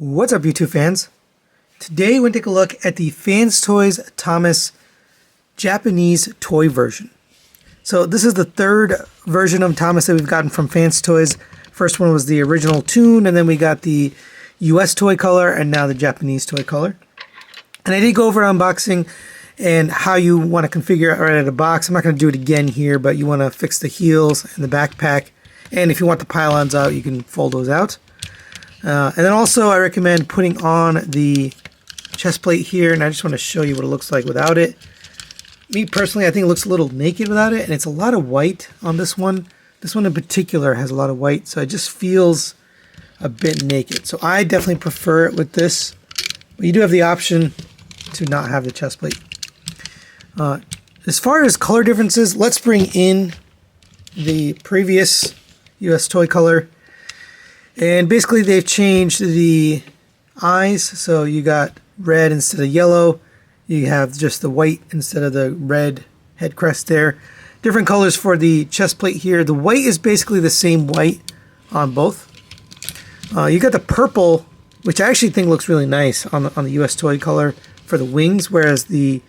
What's up, YouTube fans? Today we're going to take a look at the FansToys Thomas Japanese toy version. So this is the third version of Thomas that we've gotten from FansToys. First one was the original Toon, and then we got the US toy color, and now the Japanese toy color. And I did go over unboxing and how you want to configure it right out of the box. I'm not going to do it again here, but you want to fix the heels and the backpack. And if you want the pylons out, you can fold those out. And then also I recommend putting on the chest plate here, and I just want to show you what it looks like without it. Me personally, I think it looks a little naked without it, and it's a lot of white on this one. This one in particular has a lot of white, so it just feels a bit naked. So I definitely prefer it with this, but you do have the option to not have the chest plate. As far as color differences, let's bring in the previous US toy color. And basically they've changed the eyes, so you got red instead of yellow. You have just the white instead of the red head crest there. Different colors for the chest plate here. The white is basically the same white on both. You got the purple, which I actually think looks really nice on the US toy color for the wings, whereas the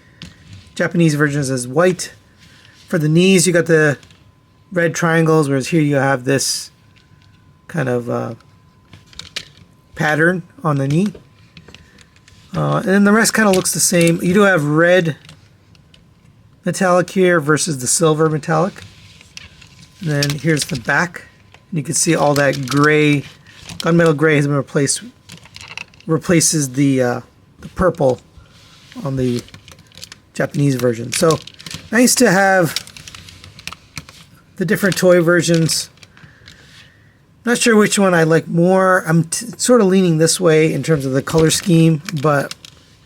Japanese version is white. For the knees, you got the red triangles, whereas here you have this kind of pattern on the knee. And then the rest kind of looks the same. You do have red metallic here versus the silver metallic. And then here's the back. And you can see all that gray, gunmetal gray has been replaces the purple on the Japanese version. So nice to have the different toy versions. Not sure which one I like more. I'm sort of leaning this way in terms of the color scheme, but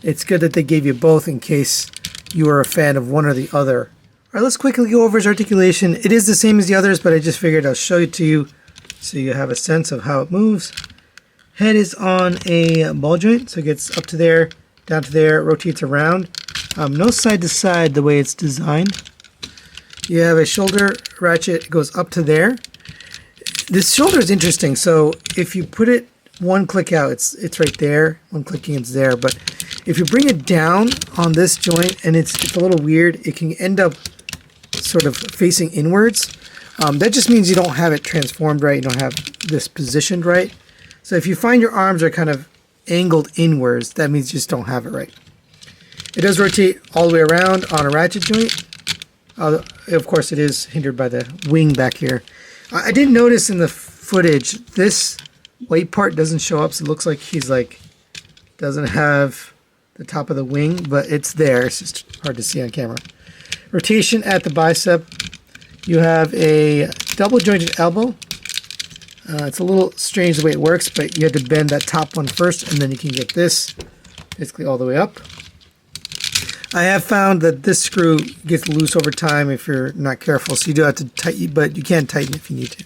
it's good that they gave you both in case you are a fan of one or the other. All right, let's quickly go over his articulation. It is the same as the others, but I just figured I'll show it to you so you have a sense of how it moves. Head is on a ball joint, so it gets up to there, down to there, rotates around. No side to side the way it's designed. You have a shoulder ratchet, it goes up to there. This shoulder is interesting, so if you put it one click out, it's right there. One clicking, it's there. But if you bring it down on this joint, and it's a little weird, it can end up sort of facing inwards. That just means you don't have it transformed right. You don't have this positioned right. So if you find your arms are kind of angled inwards, that means you just don't have it right. It does rotate all the way around on a ratchet joint. Of course, it is hindered by the wing back here. I did notice in the footage, this white part doesn't show up, so it looks like he's doesn't have the top of the wing, but it's there. It's just hard to see on camera. Rotation at the bicep. You have a double jointed elbow. It's a little strange the way it works, but you have to bend that top one first, and then you can get this basically all the way up. I have found that this screw gets loose over time if you're not careful, so you do have to tighten, but you can tighten if you need to.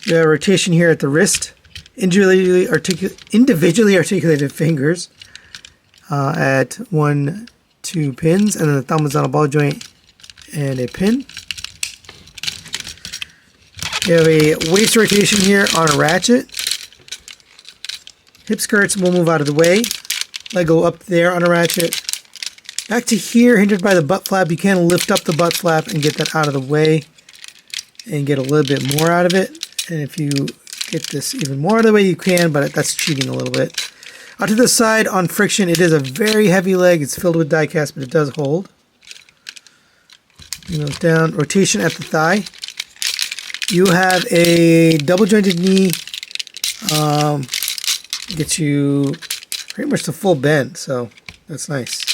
You have a rotation here at the wrist, individually articulated fingers at 1, 2 pins, and then the thumb is on a ball joint and a pin. You have a waist rotation here on a ratchet. Hip skirts will move out of the way. Leg go up there on a ratchet. Back to here, hindered by the butt flap. You can lift up the butt flap and get that out of the way and get a little bit more out of it. And if you get this even more out of the way, you can, but that's cheating a little bit. Out to the side on friction, it is a very heavy leg. It's filled with die cast, but it does hold. You know, down, rotation at the thigh. You have a double jointed knee. Gets you pretty much the full bend, so that's nice.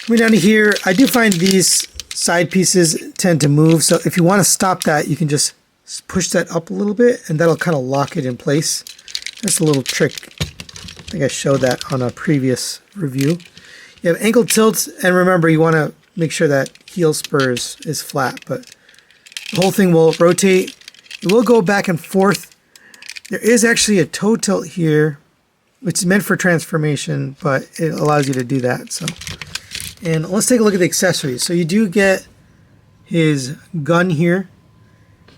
Coming down to here, I do find these side pieces tend to move, so if you want to stop that, you can just push that up a little bit, and that'll kind of lock it in place. That's a little trick. I think I showed that on a previous review. You have ankle tilts, and remember, you want to make sure that heel spurs is flat, but the whole thing will rotate. It will go back and forth. There is actually a toe tilt here, which is meant for transformation, but it allows you to do that. So. And let's take a look at the accessories. So you do get his gun here,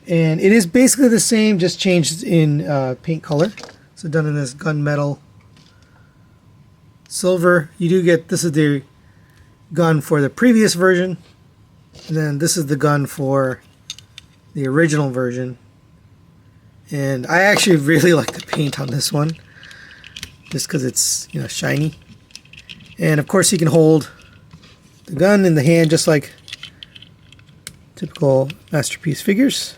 and it is basically the same, just changed in paint color. So done in this gunmetal silver. You do get, this is the gun for the previous version, and then this is the gun for the original version. And I actually really like the paint on this one, just because it's, you know, shiny. And of course you can hold the gun in the hand just like typical Masterpiece figures.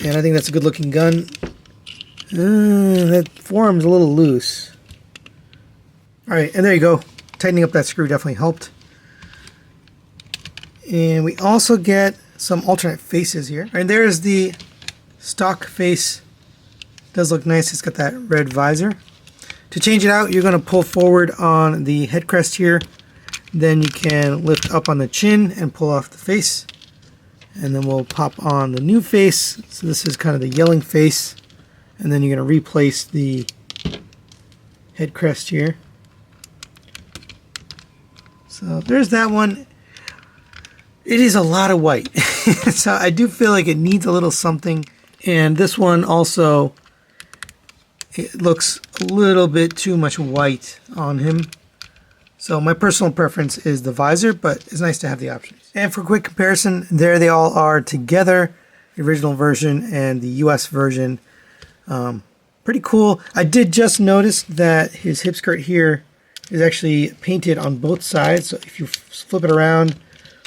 And I think that's a good looking gun. That form's a little loose. Alright, and there you go. Tightening up that screw definitely helped. And we also get some alternate faces here. And there's the stock face. Does look nice. It's got that red visor. To change it out, you're going to pull forward on the head crest here. Then you can lift up on the chin and pull off the face. And then we'll pop on the new face. So this is kind of the yelling face. And then you're going to replace the head crest here. So there's that one. It is a lot of white. So I do feel like it needs a little something. And this one also, it looks a little bit too much white on him. So my personal preference is the visor, but it's nice to have the options. And for a quick comparison, there they all are together. The original version and the US version. Pretty cool. I did just notice that his hip skirt here is actually painted on both sides. So if you flip it around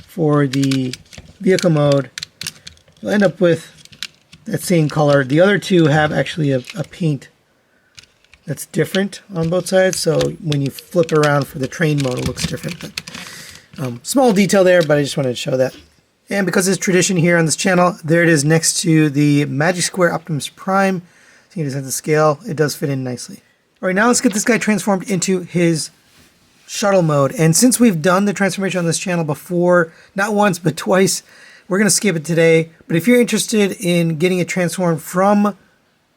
for the vehicle mode, you'll end up with that same color. The other two have actually a paint that's different on both sides. So when you flip it around for the train mode, it looks different. But, small detail there, but I just wanted to show that. And because it's tradition here on this channel, there it is next to the Magic Square Optimus Prime. So you can just have the scale. It does fit in nicely. All right, now let's get this guy transformed into his shuttle mode. And since we've done the transformation on this channel before, not once, but twice, we're going to skip it today. But if you're interested in getting it transformed from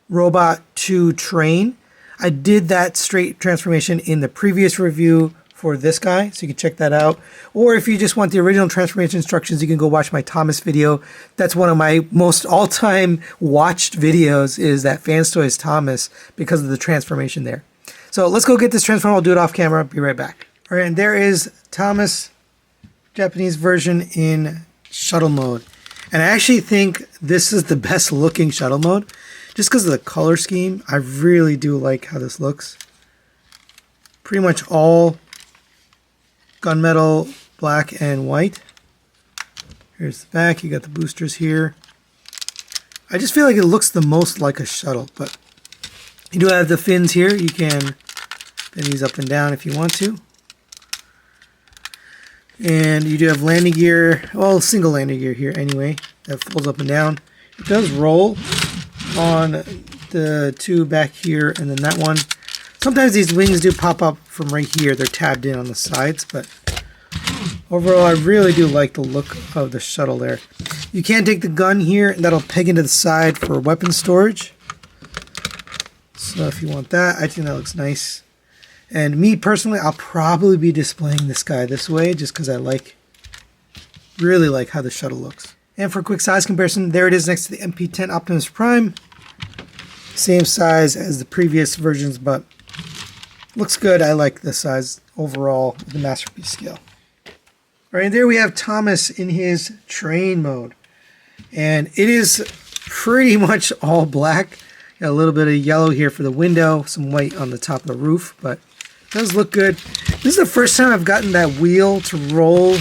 robot to train, I did that straight transformation in the previous review for this guy, so you can check that out. Or if you just want the original transformation instructions, you can go watch my Thomas video. That's one of my most all-time watched videos, is that FansToys Thomas, because of the transformation there. So let's go get this transform. I'll do it off camera. Be right back. All right, and there is Thomas, Japanese version in shuttle mode. And I actually think this is the best looking shuttle mode, just because of the color scheme. I really do like how this looks. Pretty much all gunmetal, black and white. Here's the back. You got the boosters here. I just feel like it looks the most like a shuttle, but you do have the fins here. You can bend these up and down if you want to. And you do have landing gear, well, single landing gear here anyway, that folds up and down. It does roll on the two back here and then that one. Sometimes these wings do pop up from right here. They're tabbed in on the sides, but overall I really do like the look of the shuttle there. You can take the gun here and that'll peg into the side for weapon storage. So if you want that, I think that looks nice. And me personally, I'll probably be displaying this guy this way just because I really like how the shuttle looks. And for a quick size comparison, there it is next to the MP10 Optimus Prime. Same size as the previous versions, but looks good. I like the size overall of the Masterpiece scale. All right, there we have Thomas in his train mode. And it is pretty much all black. Got a little bit of yellow here for the window, some white on the top of the roof, but it does look good. This is the first time I've gotten that wheel to roll,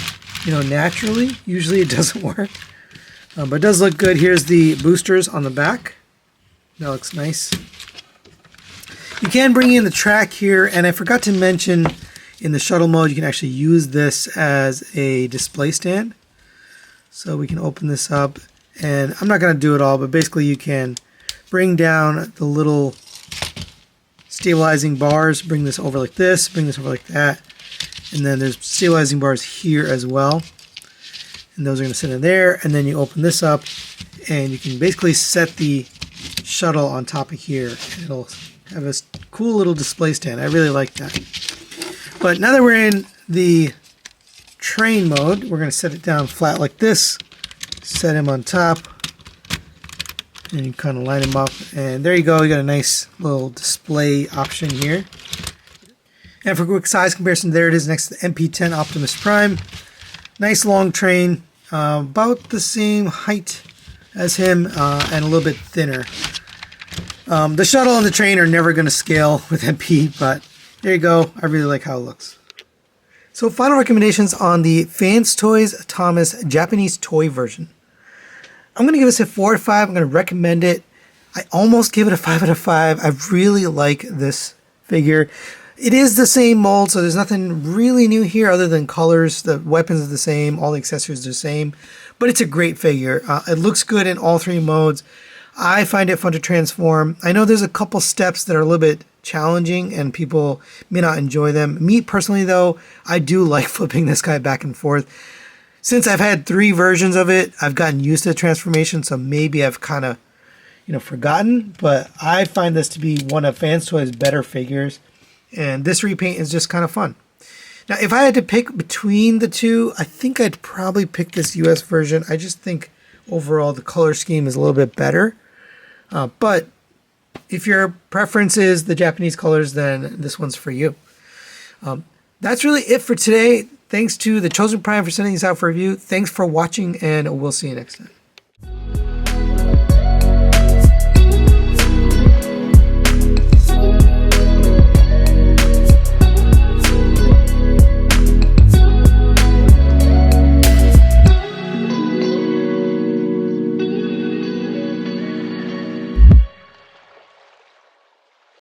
naturally. Usually it doesn't work, but it does look good. Here's the boosters on the back. That looks nice. You can bring in the track here, and I forgot to mention in the shuttle mode, you can actually use this as a display stand. So we can open this up, and I'm not going to do it all, but basically you can bring down the little stabilizing bars, bring this over like this, bring this over like that, and then there's stabilizing bars here as well, and those are going to sit in there. And then you open this up and you can basically set the shuttle on top of here, and it'll have a cool little display stand. I really like that. But now that we're in the train mode, we're going to set it down flat like this, set him on top, And you kind of line them up, and there you go. You got a nice little display option here. And for quick size comparison, there it is next to the MP10 Optimus Prime. Nice long train, about the same height as him, and a little bit thinner. The shuttle and the train are never going to scale with MP, but there you go. I really like how it looks. So final recommendations on the FansToys Thomas Japanese toy version. I'm going to give this a 4 out of 5. I'm going to recommend it. I almost give it a 5 out of 5. I really like this figure. It is the same mold, so there's nothing really new here other than colors. The weapons are the same. All the accessories are the same. But it's a great figure. It looks good in all 3 modes. I find it fun to transform. I know there's a couple steps that are a little bit challenging and people may not enjoy them. Me personally, though, I do like flipping this guy back and forth. Since I've had 3 versions of it, I've gotten used to the transformation, so maybe I've kind of, forgotten. But I find this to be one of FansToys' better figures, and this repaint is just kind of fun. Now, if I had to pick between the two, I think I'd probably pick this US version. I just think overall the color scheme is a little bit better. But if your preference is the Japanese colors, then this one's for you. That's really it for today. Thanks to the Chosen Prime for sending these out for review. Thanks for watching, and we'll see you next time.